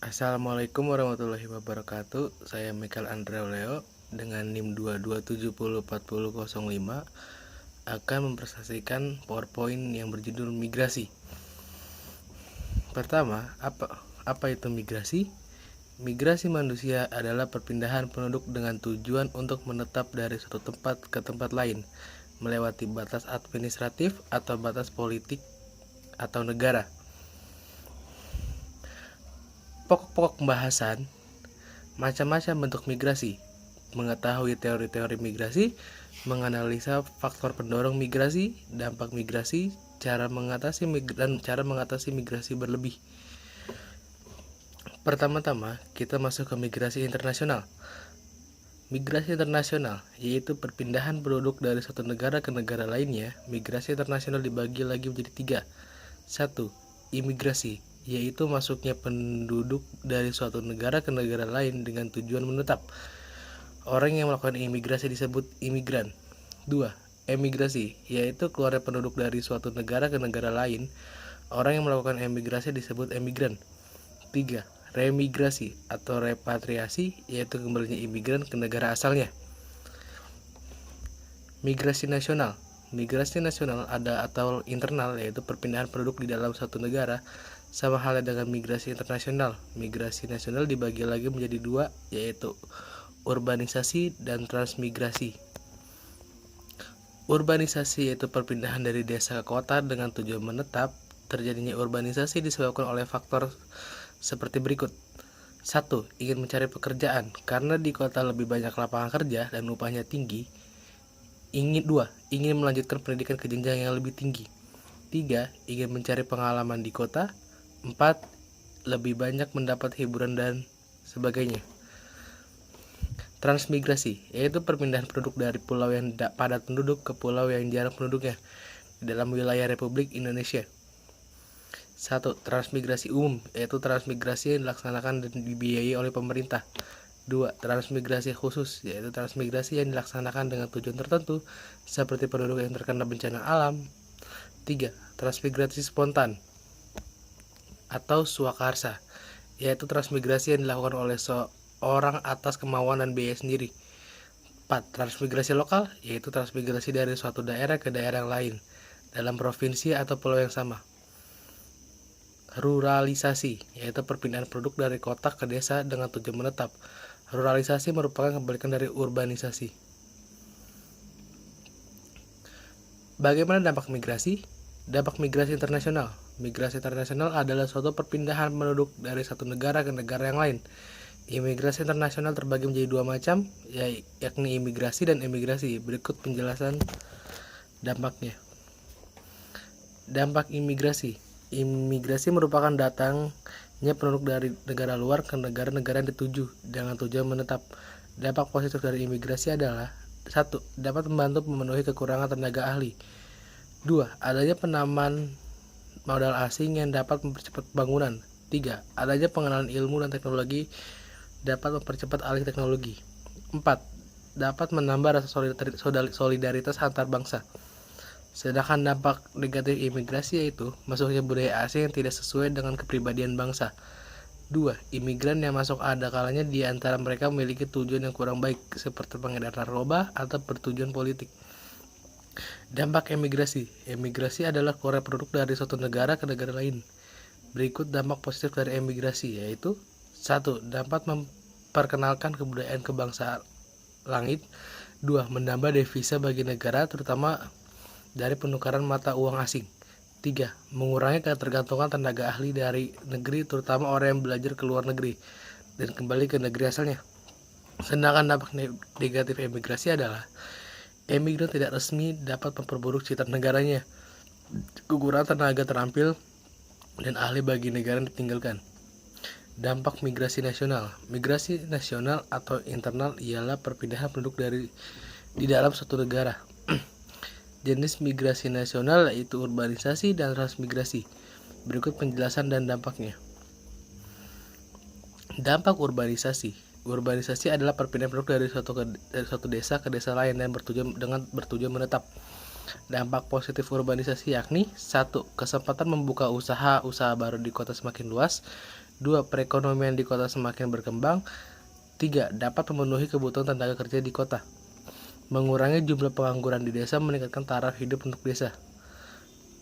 Assalamualaikum warahmatullahi wabarakatuh. Saya Michael Andrea Leo dengan NIM 22704005 akan mempresentasikan PowerPoint yang berjudul migrasi. Pertama, apa itu migrasi? Migrasi manusia adalah perpindahan penduduk dengan tujuan untuk menetap dari suatu tempat ke tempat lain, melewati batas administratif atau batas politik atau negara. Pokok-pokok pembahasan, macam-macam bentuk migrasi, mengetahui teori-teori migrasi, menganalisa faktor pendorong migrasi, dampak migrasi, cara mengatasi migrasi berlebih. Pertama-tama, kita masuk ke migrasi internasional. Migrasi internasional yaitu perpindahan penduduk dari suatu negara ke negara lainnya. Migrasi internasional dibagi lagi menjadi 3. 1. Imigrasi, yaitu masuknya penduduk dari suatu negara ke negara lain dengan tujuan menetap. Orang yang melakukan imigrasi disebut imigran. 2. Emigrasi, yaitu keluarnya penduduk dari suatu negara ke negara lain. Orang yang melakukan emigrasi disebut emigran. 3. Remigrasi atau repatriasi, yaitu kembalinya imigran ke negara asalnya. Migrasi nasional. Migrasi nasional ada atau internal, yaitu perpindahan penduduk di dalam satu negara. Sama halnya dengan migrasi internasional. Migrasi nasional dibagi lagi menjadi 2, yaitu urbanisasi dan transmigrasi. Urbanisasi yaitu perpindahan dari desa ke kota dengan tujuan menetap. Terjadinya urbanisasi disebabkan oleh faktor seperti berikut. 1. Ingin mencari pekerjaan karena di kota lebih banyak lapangan kerja dan upahnya tinggi. 2. Ingin melanjutkan pendidikan ke jenjang yang lebih tinggi. 3. Ingin mencari pengalaman di kota. 4. Lebih banyak mendapat hiburan dan sebagainya. Transmigrasi, yaitu perpindahan penduduk dari pulau yang padat penduduk ke pulau yang jarang penduduknya di dalam wilayah Republik Indonesia. 1. Transmigrasi umum, yaitu transmigrasi yang dilaksanakan dan dibiayai oleh pemerintah. 2. Transmigrasi khusus, yaitu transmigrasi yang dilaksanakan dengan tujuan tertentu seperti penduduk yang terkena bencana alam. 3. Transmigrasi spontan atau swakarsa, yaitu transmigrasi yang dilakukan oleh seorang atas kemauan dan biaya sendiri. 4. Transmigrasi lokal, yaitu transmigrasi dari suatu daerah ke daerah yang lain dalam provinsi atau pulau yang sama. Ruralisasi, yaitu perpindahan penduduk dari kota ke desa dengan tujuan menetap. Ruralisasi merupakan kebalikan dari urbanisasi. Bagaimana dampak migrasi? Dampak migrasi internasional. Migrasi internasional adalah suatu perpindahan penduduk dari satu negara ke negara yang lain. Imigrasi internasional terbagi menjadi 2 macam, yakni imigrasi dan emigrasi. Berikut penjelasan dampaknya. Dampak imigrasi. Imigrasi merupakan datangnya penduduk dari negara luar ke negara-negara yang dituju dengan tujuan menetap. Dampak positif dari imigrasi adalah 1. Dapat membantu memenuhi kekurangan tenaga ahli. 2. Adanya penanaman modal asing yang dapat mempercepat pembangunan. 3. Adanya pengenalan ilmu dan teknologi dapat mempercepat alih teknologi. 4. Dapat menambah rasa solidaritas antar bangsa. Sedangkan dampak negatif imigrasi yaitu masuknya budaya asing yang tidak sesuai dengan kepribadian bangsa. 2. Imigran yang masuk ada kalanya di antara mereka memiliki tujuan yang kurang baik seperti pengedar narkoba atau bertujuan politik. Dampak emigrasi. Emigrasi adalah keluar penduduk dari suatu negara ke negara lain. Berikut dampak positif dari emigrasi yaitu 1. Dapat memperkenalkan kebudayaan kebangsaan langit. 2. Menambah devisa bagi negara terutama dari penukaran mata uang asing. 3. Mengurangi ketergantungan tenaga ahli dari negeri terutama orang yang belajar ke luar negeri dan kembali ke negeri asalnya. Sedangkan dampak negatif emigrasi adalah emigran tidak resmi dapat memperburuk citra negaranya, kekurangan tenaga terampil dan ahli bagi negara yang ditinggalkan. Dampak migrasi nasional. Migrasi nasional atau internal ialah perpindahan penduduk di dalam suatu negara. Jenis migrasi nasional yaitu urbanisasi dan transmigrasi. Berikut penjelasan dan dampaknya. Dampak urbanisasi. Urbanisasi adalah perpindahan penduduk dari suatu desa ke desa lain dan bertujuan menetap. Dampak positif urbanisasi yakni 1. Kesempatan membuka usaha baru di kota semakin luas. 2. Perekonomian di kota semakin berkembang. 3. Dapat memenuhi kebutuhan tenaga kerja di kota. Mengurangi jumlah pengangguran di desa, meningkatkan taraf hidup untuk desa.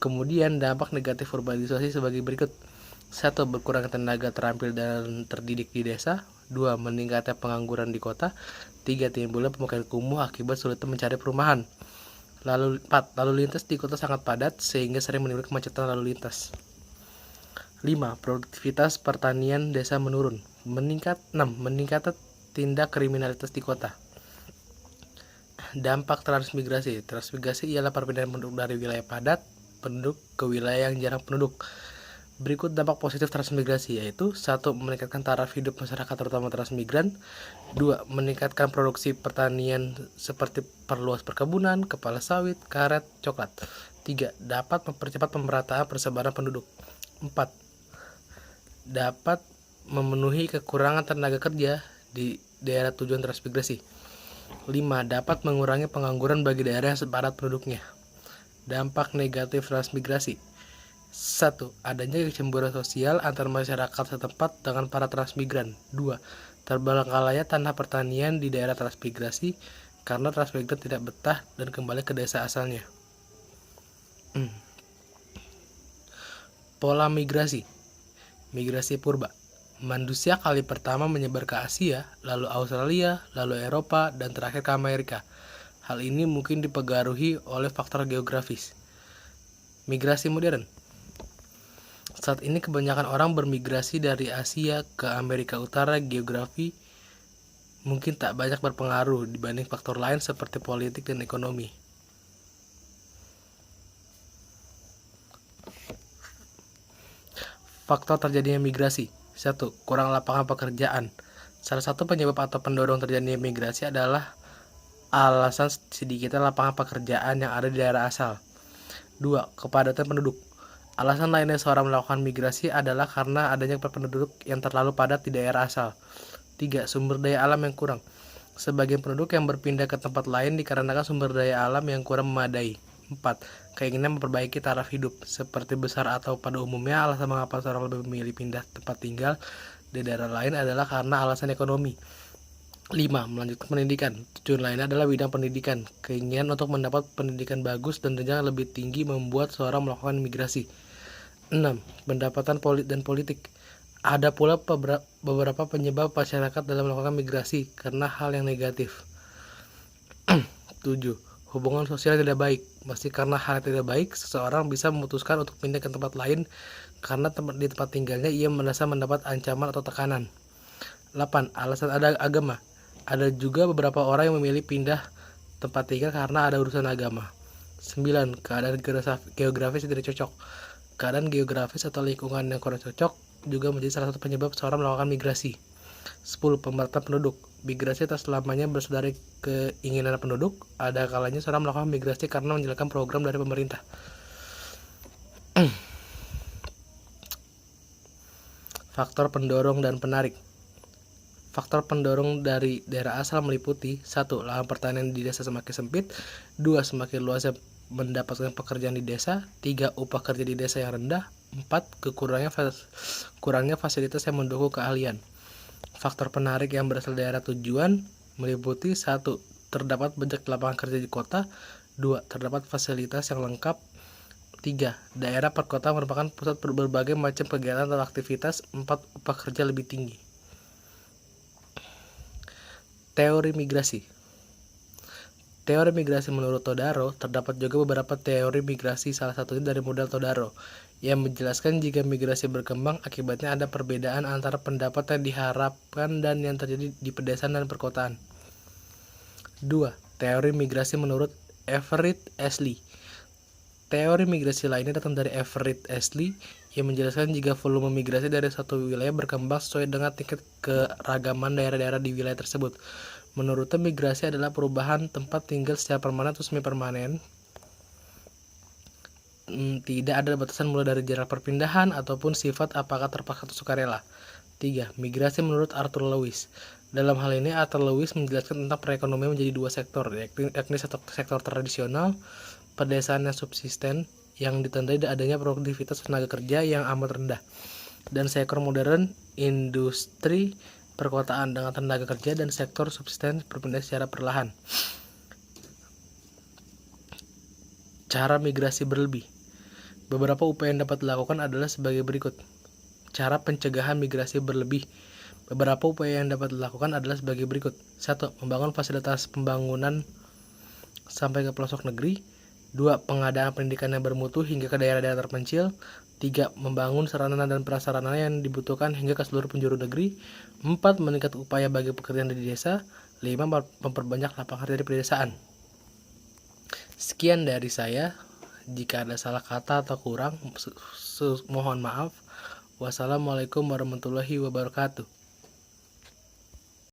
Kemudian dampak negatif urbanisasi sebagai berikut. 1. Berkurangnya tenaga terampil dan terdidik di desa. 2. Meningkatnya pengangguran di kota. 3. Timbulnya pemukiman kumuh akibat sulitnya mencari perumahan. 4. Lalu lintas di kota sangat padat sehingga sering menimbulkan kemacetan lalu lintas. 5. Produktivitas pertanian desa menurun. 6. Meningkatnya tindak kriminalitas di kota. Dampak transmigrasi. Transmigrasi ialah perpindahan penduduk dari wilayah padat penduduk ke wilayah yang jarang penduduk. Berikut dampak positif transmigrasi, yaitu 1. Meningkatkan taraf hidup masyarakat terutama transmigran. 2. Meningkatkan produksi pertanian seperti perluas perkebunan, kepala sawit, karet, coklat. 3. Dapat mempercepat pemerataan persebaran penduduk. 4. Dapat memenuhi kekurangan tenaga kerja di daerah tujuan transmigrasi. 5. Dapat mengurangi pengangguran bagi daerah yang padat penduduknya. Dampak negatif transmigrasi. 1. Adanya kecemburuan sosial antar masyarakat setempat dengan para transmigran. 2. Terbengkalainya tanah pertanian di daerah transmigrasi karena transmigran tidak betah dan kembali ke desa asalnya. Pola migrasi. Migrasi purba. Manusia kali pertama menyebar ke Asia, lalu Australia, lalu Eropa, dan terakhir ke Amerika. Hal ini mungkin dipengaruhi oleh faktor geografis. Migrasi modern. Saat ini kebanyakan orang bermigrasi dari Asia ke Amerika Utara. Geografi mungkin tak banyak berpengaruh dibanding faktor lain seperti politik dan ekonomi. Faktor terjadinya migrasi. 1. Kurang lapangan pekerjaan. Salah satu penyebab atau pendorong terjadinya migrasi adalah alasan sedikitnya lapangan pekerjaan yang ada di daerah asal. 2. Kepadatan penduduk. Alasan lainnya seorang melakukan migrasi adalah karena adanya penduduk yang terlalu padat di daerah asal. 3. Sumber daya alam yang kurang. Sebagian penduduk yang berpindah ke tempat lain dikarenakan sumber daya alam yang kurang memadai. 4. Keinginan memperbaiki taraf hidup. Seperti besar atau pada umumnya, alasan mengapa seorang lebih memilih pindah tempat tinggal di daerah lain adalah karena alasan ekonomi. 5. Melanjutkan pendidikan. Tujuan lainnya adalah bidang pendidikan. Keinginan untuk mendapat pendidikan bagus dan jenjang lebih tinggi membuat seorang melakukan migrasi. 6. Pendapatan dan politik. Ada pula beberapa penyebab masyarakat dalam melakukan migrasi karena hal yang negatif. 7. Hubungan sosial yang tidak baik. Masih karena hal yang tidak baik, seseorang bisa memutuskan untuk pindah ke tempat lain karena di tempat tinggalnya ia merasa mendapat ancaman atau tekanan. 8. Alasan ada agama. Ada juga beberapa orang yang memilih pindah tempat tinggal karena ada urusan agama. 9. Keadaan geografis yang tidak cocok. Keadaan geografis atau lingkungan yang kurang cocok juga menjadi salah satu penyebab seorang melakukan migrasi. 10. Pemerataan penduduk. Migrasi tak selamanya berasal dari keinginan penduduk. Ada kalanya seorang melakukan migrasi karena menjalankan program dari pemerintah. Faktor pendorong dan penarik. Faktor pendorong dari daerah asal meliputi 1. Lahan pertanian di desa semakin sempit. 2. Semakin luasnya mendapatkan pekerjaan di desa. 3. Upah kerja di desa yang rendah. 4. Kurangnya fasilitas yang mendukung keahlian. Faktor penarik yang berasal dari daerah tujuan meliputi 1. Terdapat banyak lapangan kerja di kota. 2. Terdapat fasilitas yang lengkap. 3. Daerah perkotaan merupakan pusat berbagai macam kegiatan atau aktivitas. 4. Upah kerja lebih tinggi. Teori migrasi. Teori migrasi menurut Todaro. Terdapat juga beberapa teori migrasi, salah satunya dari model Todaro, yang menjelaskan jika migrasi berkembang, akibatnya ada perbedaan antara pendapat yang diharapkan dan yang terjadi di pedesaan dan perkotaan. 2. Teori migrasi menurut Everett Ashley. Teori migrasi lainnya datang dari Everett Ashley yang menjelaskan jika volume migrasi dari suatu wilayah berkembang sesuai dengan tingkat keragaman daerah-daerah di wilayah tersebut. Menurutnya, migrasi adalah perubahan tempat tinggal secara permanen atau semi-permanen. Tidak ada batasan mulai dari jarak perpindahan ataupun sifat apakah terpaksa atau sukarela. 3. Migrasi menurut Arthur Lewis. Dalam hal ini, Arthur Lewis menjelaskan tentang perekonomian menjadi dua sektor, yakni sektor tradisional, pedesaan yang subsisten, yang ditandai adanya produktivitas tenaga kerja yang amat rendah, dan sektor modern, industri, perkotaan dengan tenaga kerja, dan sektor subsisten berpindah secara perlahan. Cara migrasi berlebih. Beberapa upaya yang dapat dilakukan adalah sebagai berikut. Cara pencegahan migrasi berlebih. Beberapa upaya yang dapat dilakukan adalah sebagai berikut. 1. Membangun fasilitas pembangunan sampai ke pelosok negeri. 2. Pengadaan pendidikan yang bermutu hingga ke daerah-daerah terpencil. 3. Membangun sarana dan prasarana yang dibutuhkan hingga ke seluruh penjuru negeri. 4. Meningkatkan upaya bagi pekerjaan di desa. 5. Memperbanyak lapangan kerja di pedesaan. Sekian dari saya. Jika ada salah kata atau kurang, mohon maaf. Wassalamualaikum warahmatullahi wabarakatuh.